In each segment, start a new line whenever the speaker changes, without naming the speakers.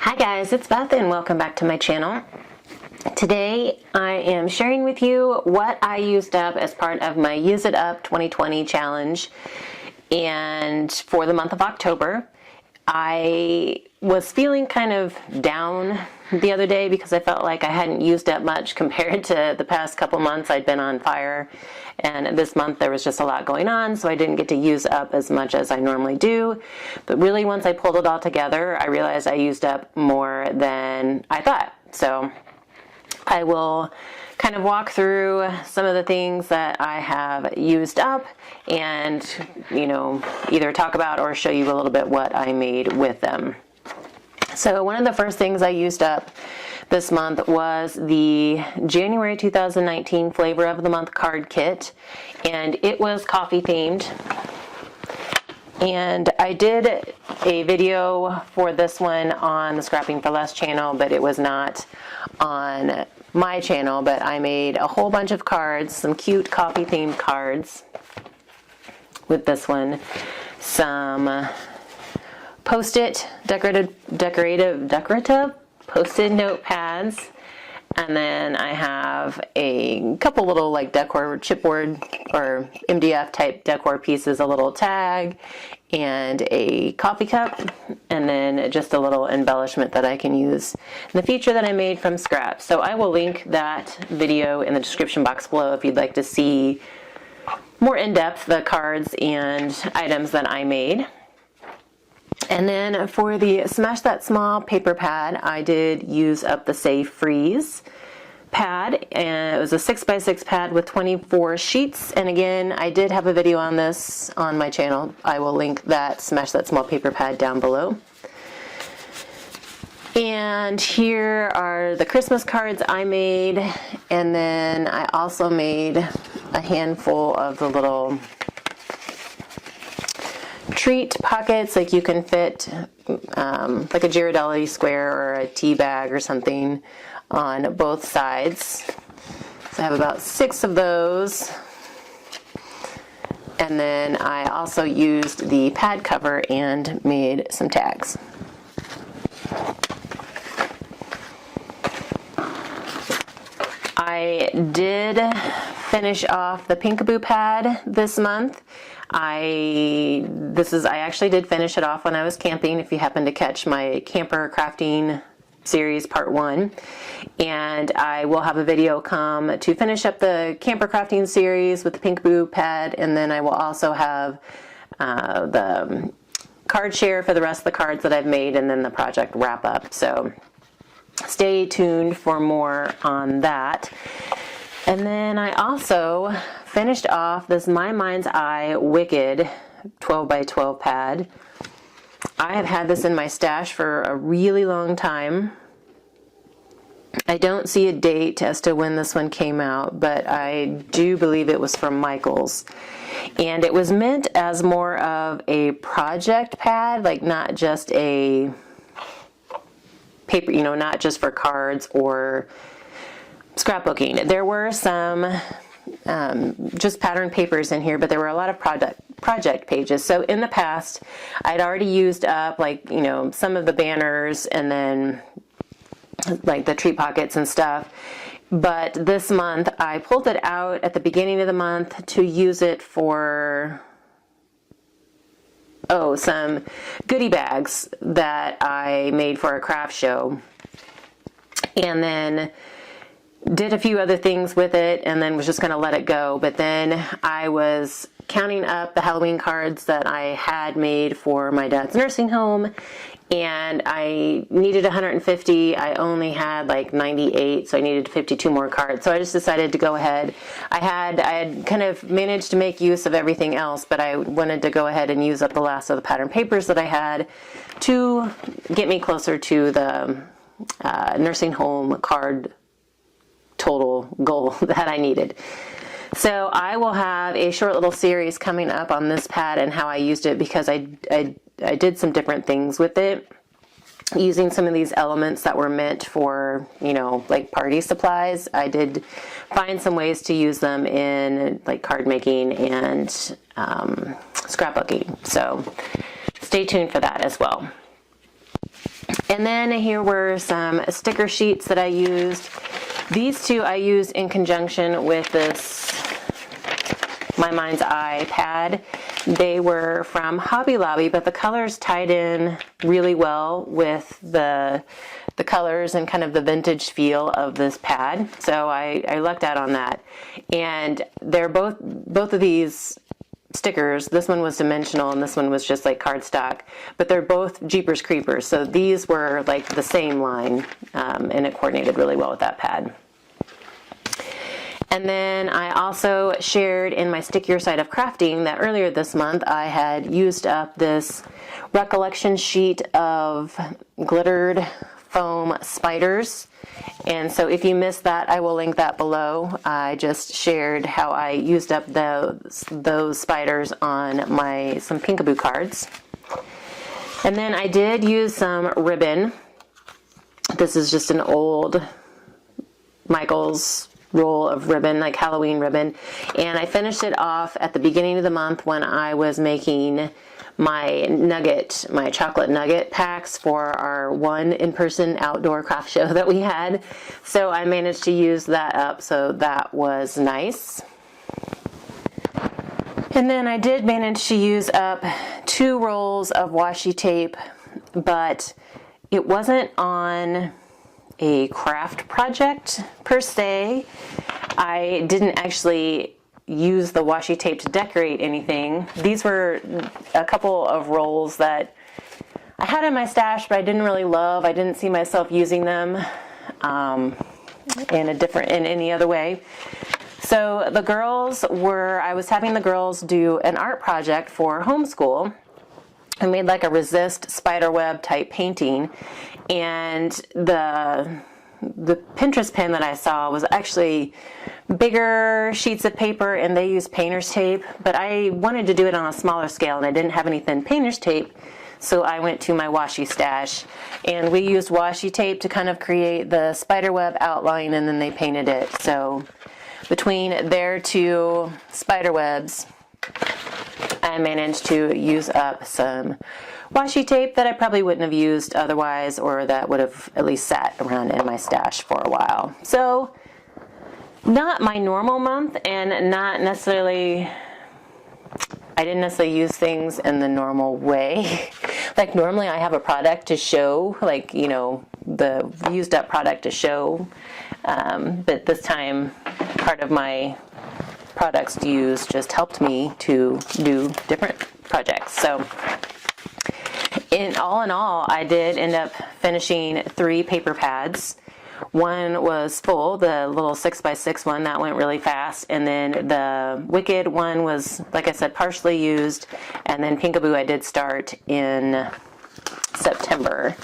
Hi guys, it's Beth and welcome back to my channel. Today I am sharing with you what I used up as part of my Use It Up 2020 challenge. And for the month of October, I was feeling kind of down the other day because I felt like I hadn't used up much compared to the past couple months. I'd been on fire, and this month there was just a lot going on, so I didn't get to use up as much as I normally do. But really, once I pulled it all together, I realized I used up more than I thought. So I will kind of walk through some of the things that I have used up and, either talk about or show you a little bit what I made with them. So one of the first things I used up this month was the January 2019 Flavor of the Month card kit, and it was coffee themed. And I did a video for this one on the Scrapping for Less channel, but it was not on my channel. But I made a whole bunch of cards, some cute coffee themed cards with this one, some post-it decorative post-it notepads, and then I have a couple little like decor chipboard or MDF type decor pieces, a little tag and a coffee cup, and then just a little embellishment that I can use in the future that I made from scraps. So I will link that video in the description box below if you'd like to see more in depth the cards and items that I made. And then for the Smash That Small paper pad, I did use up the Safe Freeze pad, and it was a 6x6 pad with 24 sheets. And again, I did have a video on this on my channel. I will link that Smash That Small paper pad down below. And here are the Christmas cards I made, and then I also made a handful of the little treat pockets, like you can fit like a Ghirardelli square or a tea bag or something on both sides. So I have about 6 of those. And then I also used the pad cover and made some tags. I did finish off the Peekaboo pad this month. I actually did finish it off when I was camping, if you happen to catch my camper crafting series part 1. And I will have a video come to finish up the camper crafting series with the Peekaboo pad, and then I will also have the card share for the rest of the cards that I've made, and then the project wrap up. So stay tuned for more on that. And then I also finished off this My Mind's Eye Wicked 12x12 pad. I have had this in my stash for a really long time. I don't see a date as to when this one came out, but I do believe it was from Michael's. And it was meant as more of a project pad, like not just a paper, not just for cards or scrapbooking. There were some just pattern papers in here, but there were a lot of project pages. So in the past, I'd already used up some of the banners and then like the treat pockets and stuff. But this month, I pulled it out at the beginning of the month to use it for some goodie bags that I made for a craft show. And then did a few other things with it, and then was just going to let it go. But then I was counting up the Halloween cards that I had made for my dad's nursing home, and I needed 150. I only had like 98, so I needed 52 more cards. So I just decided to go ahead. I had kind of managed to make use of everything else, but I wanted to go ahead and use up the last of the pattern papers that I had to get me closer to the nursing home card total goal that I needed. So I will have a short little series coming up on this pad and how I used it, because I did some different things with it, using some of these elements that were meant for, like party supplies. I did find some ways to use them in like card making and scrapbooking. So stay tuned for that as well. And then here were some sticker sheets that I used. These two I used in conjunction with this My Mind's Eye pad. They were from Hobby Lobby, but the colors tied in really well with the colors and kind of the vintage feel of this pad. So I lucked out on that. And they're both of these stickers. This one was dimensional and this one was just like cardstock, but they're both Jeepers Creepers. So these were like the same line, and it coordinated really well with that pad. And then I also shared in my Stick Your Side of Crafting that earlier this month I had used up this recollection sheet of glittered foam spiders. And so if you missed that, I will link that below. I just shared how I used up those spiders on some Peekaboo cards. And then I did use some ribbon. This is just an old Michael's roll of ribbon, like Halloween ribbon. And I finished it off at the beginning of the month when I was making my chocolate nugget packs for our one in-person outdoor craft show that we had. So I managed to use that up, so that was nice. And then I did manage to use up 2 rolls of washi tape, but it wasn't on a craft project per se. I didn't actually use the washi tape to decorate anything. These were a couple of rolls that I had in my stash, but I didn't really love. I didn't see myself using them in any other way. So I was having the girls do an art project for homeschool. I made like a resist spiderweb type painting, and the Pinterest pin that I saw was actually bigger sheets of paper, and they used painter's tape, but I wanted to do it on a smaller scale and I didn't have any thin painter's tape, so I went to my washi stash and we used washi tape to kind of create the spiderweb outline, and then they painted it. So between their 2 spiderwebs, I managed to use up some washi tape that I probably wouldn't have used otherwise, or that would have at least sat around in my stash for a while. So not my normal month, and not necessarily, I didn't necessarily use things in the normal way. Like normally I have a product to show, like, the used up product to show, but this time part of my products to use just helped me to do different projects. So in all, I did end up finishing 3 paper pads. One was full, the little 6x6 one, that went really fast. And then the Wicked one was, like I said, partially used. And then Peekaboo I did start in September.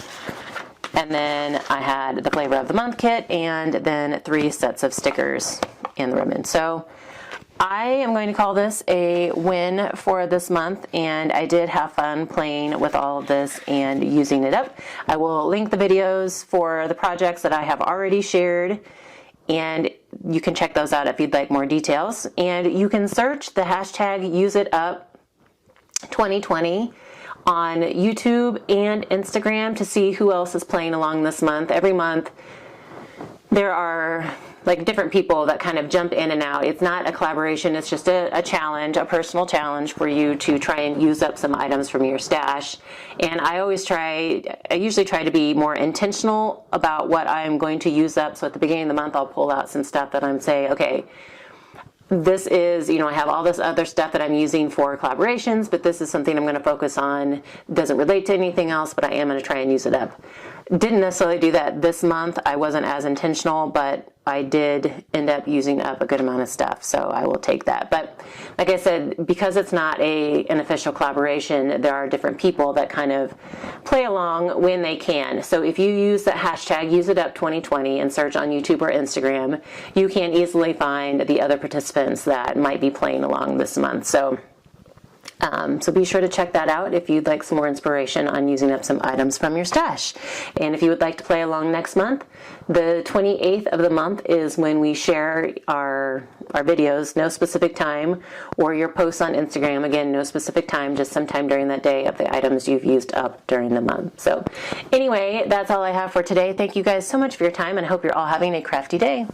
And then I had the Flavor of the Month kit, and then 3 sets of stickers and the ribbon. So I am going to call this a win for this month, and I did have fun playing with all of this and using it up. I will link the videos for the projects that I have already shared, and you can check those out if you'd like more details. And you can search the hashtag UseItUp2020 on YouTube and Instagram to see who else is playing along this month. Every month there are like different people that kind of jump in and out. It's not a collaboration, it's just a challenge, a personal challenge for you to try and use up some items from your stash. And I usually try to be more intentional about what I'm going to use up. So at the beginning of the month, I'll pull out some stuff that I'm saying, okay, this is, I have all this other stuff that I'm using for collaborations, but this is something I'm going to focus on. It doesn't relate to anything else, but I am going to try and use it up. Didn't necessarily do that this month. I wasn't as intentional, but I did end up using up a good amount of stuff, so I will take that. But like I said, because it's not an official collaboration, there are different people that kind of play along when they can. So if you use the hashtag UseItUp2020 and search on YouTube or Instagram, you can easily find the other participants that might be playing along this month. So So be sure to check that out if you'd like some more inspiration on using up some items from your stash. And if you would like to play along next month, the 28th of the month is when we share our videos, no specific time, or your posts on Instagram, again, no specific time, just sometime during that day of the items you've used up during the month. So anyway, that's all I have for today. Thank you guys so much for your time, and I hope you're all having a crafty day.